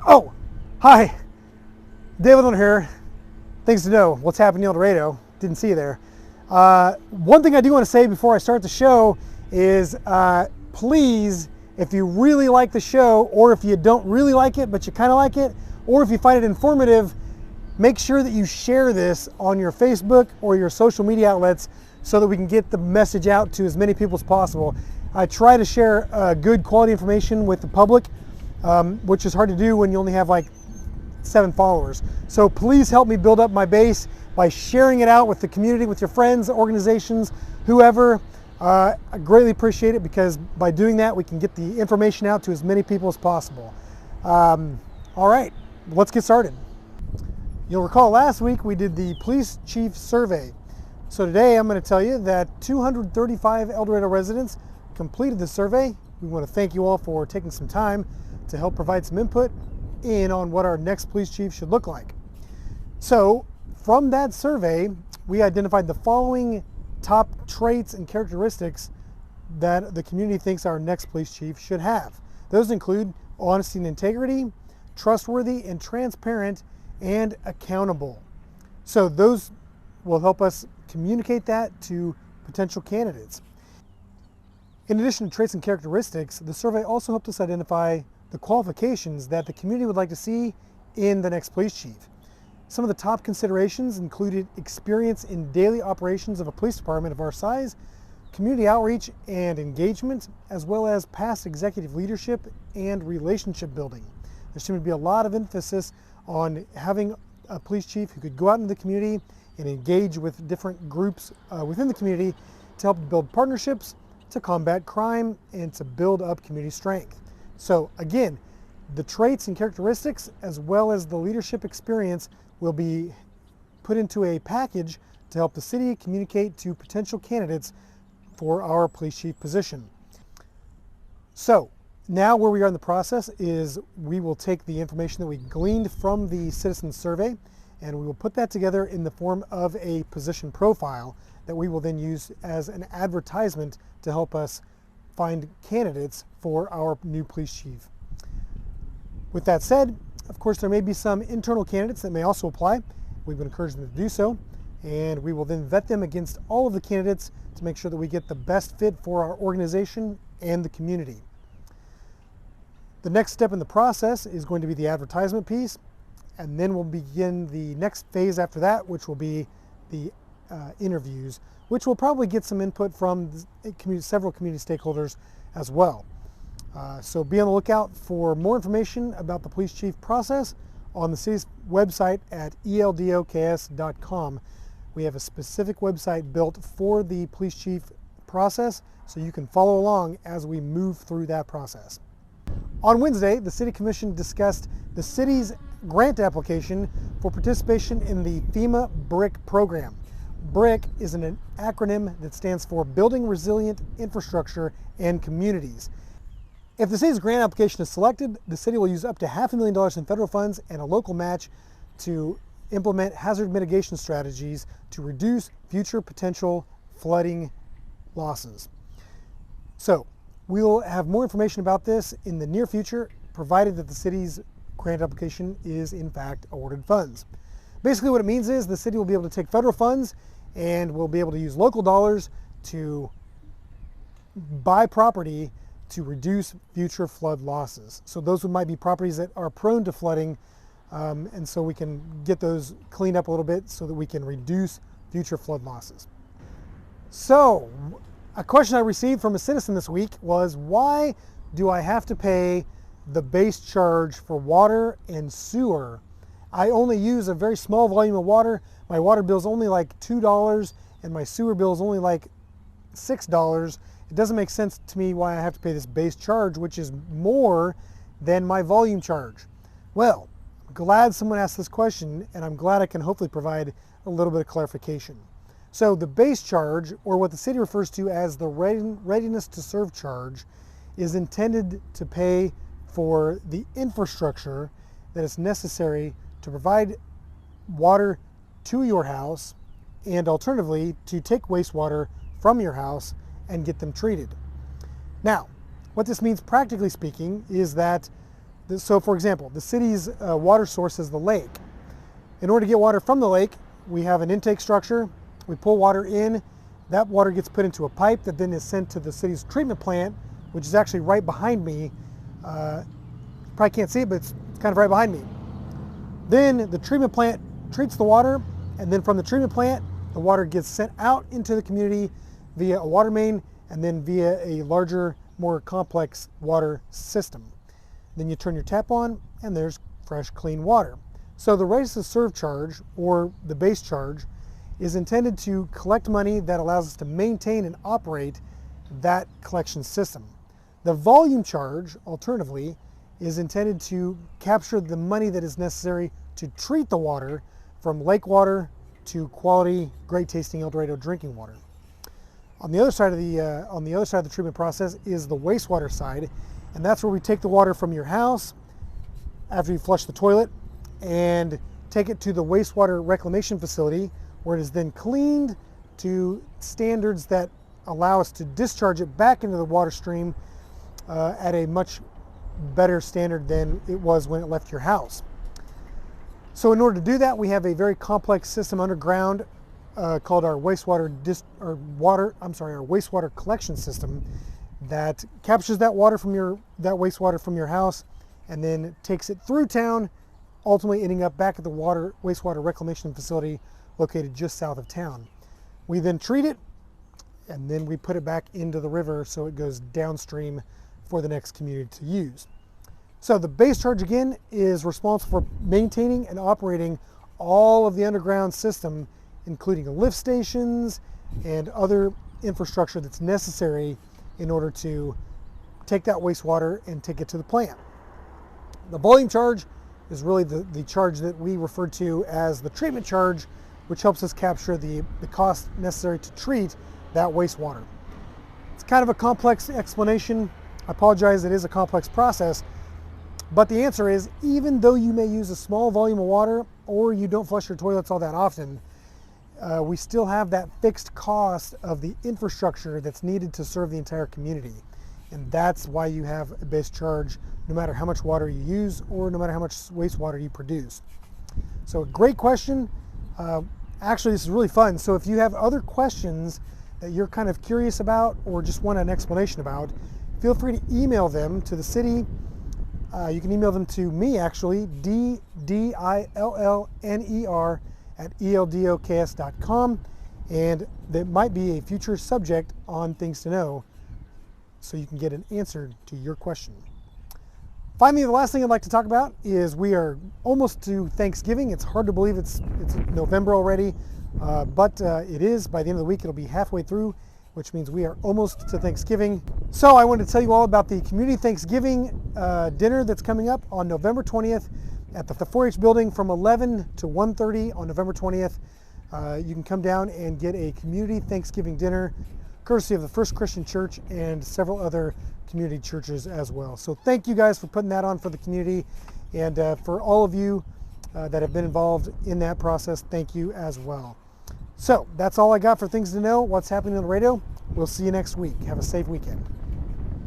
Oh, hi, David on here. Things to know. What's happening in Dorado? Didn't see you there. One thing I do want to say before I start the show is please, if you really like the show, or if you don't really like it but you kind of like it, or if you find it informative, make sure that you share this on your Facebook or your social media outlets so that we can get the message out to as many people as possible. I try to share good quality information with the public, which is hard to do when you only have like 7 followers. So please help me build up my base by sharing it out with the community, with your friends, organizations, whoever. I greatly appreciate it, because by doing that we can get the information out to as many people as possible. All right, let's get started. You'll recall last week we did the police chief survey. So today I'm going to tell you that 235 El Dorado residents completed the survey. We want to thank you all for taking some time to help provide some input in on what our next police chief should look like. So from that survey, we identified the following top traits and characteristics that the community thinks our next police chief should have. Those include honesty and integrity, trustworthy and transparent, and accountable. So those will help us communicate that to potential candidates. In addition to traits and characteristics, the survey also helped us identify the qualifications that the community would like to see in the next police chief. Some of the top considerations included experience in daily operations of a police department of our size, community outreach and engagement, as well as past executive leadership and relationship building. There seemed to be a lot of emphasis on having a police chief who could go out into the community and engage with different groups within the community to help build partnerships, to combat crime, and to build up community strength. So again, the traits and characteristics as well as the leadership experience will be put into a package to help the city communicate to potential candidates for our police chief position. So now where we are in the process is we will take the information that we gleaned from the citizen survey and we will put that together in the form of a position profile that we will then use as an advertisement to help us find candidates for our new police chief. With that said, of course, there may be some internal candidates that may also apply. We would encourage them to do so, and we will then vet them against all of the candidates to make sure that we get the best fit for our organization and the community. The next step in the process is going to be the advertisement piece, and then we'll begin the next phase after that, which will be the interviews, which will probably get some input from several community stakeholders as well. So be on the lookout for more information about the police chief process on the city's website at eldoks.com. We have a specific website built for the police chief process, so you can follow along as we move through that process. On Wednesday, the City Commission discussed the city's grant application for participation in the FEMA BRIC program. BRIC is an acronym that stands for Building Resilient Infrastructure and Communities. If the city's grant application is selected, the city will use up to $500,000 in federal funds and a local match to implement hazard mitigation strategies to reduce future potential flooding losses. So we'll have more information about this in the near future, provided that the city's grant application is in fact awarded funds. Basically what it means is the city will be able to take federal funds and we'll be able to use local dollars to buy property to reduce future flood losses. So those might be properties that are prone to flooding, and so we can get those cleaned up a little bit so that we can reduce future flood losses. So a question I received from a citizen this week was, why do I have to pay the base charge for water and sewer? I only use a very small volume of water. My water bill is only like $2 and my sewer bill is only like $6. It doesn't make sense to me why I have to pay this base charge, which is more than my volume charge. Well, I'm glad someone asked this question, and I'm glad I can hopefully provide a little bit of clarification. So the base charge, or what the city refers to as the readiness to serve charge, is intended to pay for the infrastructure that is necessary to provide water to your house, and alternatively to take wastewater from your house and get them treated. Now, what this means practically speaking is that So for example, the city's water source is the lake. In order to get water from the lake, we have an intake structure. We pull water in. That water gets put into a pipe that then is sent to the city's treatment plant, which is actually right behind me. You probably can't see it, but it's kind of right behind me. Then the treatment plant treats the water, and then from the treatment plant, the water gets sent out into the community via a water main and then via a larger, more complex water system. Then you turn your tap on and there's fresh, clean water. So the rates of serve charge, or the base charge, is intended to collect money that allows us to maintain and operate that collection system. The volume charge, alternatively, is intended to capture the money that is necessary to treat the water from lake water to quality, great tasting El Dorado drinking water. On the other side of the treatment process is the wastewater side, and that's where we take the water from your house after you flush the toilet and take it to the wastewater reclamation facility, where it is then cleaned to standards that allow us to discharge it back into the water stream at a much better standard than it was when it left your house. So in order to do that, we have a very complex system underground called our wastewater collection system that captures that wastewater from your house and then takes it through town, ultimately ending up back at the wastewater reclamation facility located just south of town. We then treat it and then we put it back into the river so it goes downstream for the next community to use. So the base charge again is responsible for maintaining and operating all of the underground system, including lift stations and other infrastructure that's necessary in order to take that wastewater and take it to the plant. The volume charge is really the charge that we refer to as the treatment charge, which helps us capture the cost necessary to treat that wastewater. It's kind of a complex explanation. I apologize, it is a complex process, but the answer is, even though you may use a small volume of water or you don't flush your toilets all that often, we still have that fixed cost of the infrastructure that's needed to serve the entire community. And that's why you have a base charge no matter how much water you use or no matter how much wastewater you produce. So a great question. Actually, this is really fun. So if you have other questions that you're kind of curious about or just want an explanation about, feel free to email them to the city. You can email them to me, actually, ddillner@eldoks.com, and that might be a future subject on Things to Know, so you can get an answer to your question. Finally, the last thing I'd like to talk about is we are almost to Thanksgiving. It's hard to believe it's November already, but it is. By the end of the week, it'll be halfway through, which means we are almost to Thanksgiving. So I wanted to tell you all about the Community Thanksgiving dinner that's coming up on November 20th at the 4-H building from 11 to 1:30 on November 20th. You can come down and get a Community Thanksgiving dinner, courtesy of the First Christian Church and several other community churches as well. So thank you guys for putting that on for the community, and for all of you that have been involved in that process, thank you as well. So that's all I got for Things to Know, what's happening in Dorado. We'll see you next week. Have a safe weekend.